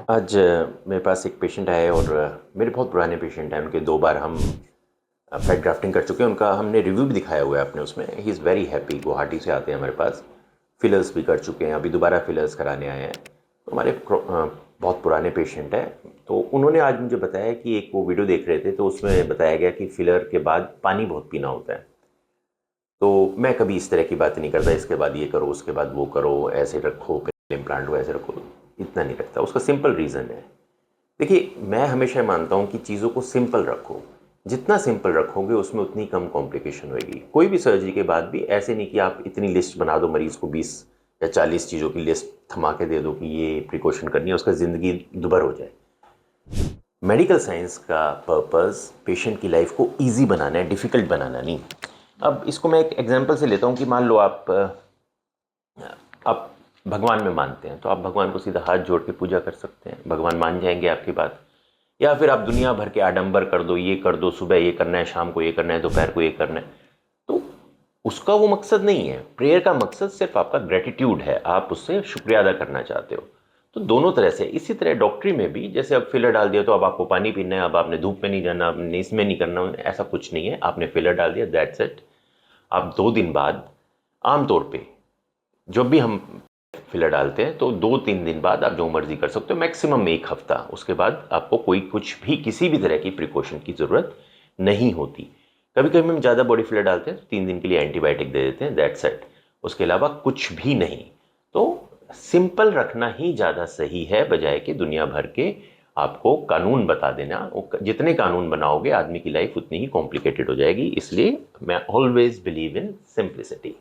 आज मेरे पास एक पेशेंट आए और मेरे बहुत पुराने पेशेंट हैं। उनके 2 बार हम फैट ग्राफ्टिंग कर चुके हैं। उनका हमने रिव्यू भी दिखाया हुआ है अपने उसमें। He is very happy. Guwahati से आते हैं हमारे पास, फिलर्स भी कर चुके हैं, अभी दोबारा फिलर्स कराने आए हैं। तो हमारे बहुत पुराने पेशेंट हैं। तो उन्होंने आज मुझे बताया कि एक वो वीडियो देख रहे थे, तो उसमें बताया गया कि फिलर के बाद पानी बहुत पीना होता है। तो मैं कभी इस तरह की बात नहीं करता, इसके बाद ये करो, उसके बाद वो करो, ऐसे रखो, पहले इम्प्लांट को ऐसे रखो, इतना नहीं रखता। उसका सिंपल रीज़न है। देखिए, मैं हमेशा मानता हूँ कि चीज़ों को सिंपल रखो। जितना सिंपल रखोगे उसमें उतनी कम कॉम्प्लिकेशन होगी। कोई भी सर्जरी के बाद भी ऐसे नहीं कि आप इतनी लिस्ट बना दो, मरीज़ को 20 या 40 चीज़ों की लिस्ट थमा के दे दो कि ये प्रिकॉशन करनी है, उसका ज़िंदगी दुभर हो जाए। मेडिकल साइंस का पर्पस पेशेंट की लाइफ को ईजी बनाना है, डिफ़िकल्ट बनाना नहीं। अब इसको मैं एक एग्जांपल से लेता हूँ कि मान लो आप भगवान में मानते हैं, तो आप भगवान को सीधा हाथ जोड़ के पूजा कर सकते हैं, भगवान मान जाएंगे आपकी बात। या फिर आप दुनिया भर के आडंबर कर दो, ये कर दो, सुबह ये करना है, शाम को ये करना है, दोपहर को ये करना है। तो उसका वो मकसद नहीं है। प्रेयर का मकसद सिर्फ आपका ग्रेटिट्यूड है, आप उससे शुक्रिया अदा करना चाहते हो। तो दोनों तरह से। इसी तरह डॉक्टरी में भी, जैसे अब फिलर डाल दिया तो अब आपको पानी पीना है, अब आपने धूप में नहीं जाना, आपने इसमें नहीं करना, ऐसा कुछ नहीं है। आपने फिलर डाल दिया, दैट्स इट। आप 2 दिन बाद, आमतौर पे जब भी हम फिलर डालते हैं तो 2-3 दिन बाद आप जो मर्जी कर सकते हो, मैक्सिमम 1 हफ्ता। उसके बाद आपको कोई कुछ भी, किसी भी तरह की प्रिकॉशन की ज़रूरत नहीं होती। कभी कभी हम ज़्यादा बॉडी फिलर डालते हैं तो 3 दिन के लिए एंटीबायोटिक दे देते हैं, दैट्स इट। उसके अलावा कुछ भी नहीं। तो सिंपल रखना ही ज़्यादा सही है, बजाय कि दुनिया भर के आपको कानून बता देना। जितने कानून बनाओगे आदमी की लाइफ उतनी ही कॉम्प्लिकेटेड हो जाएगी। इसलिए मैं ऑलवेज बिलीव इन सिंप्लिसिटी।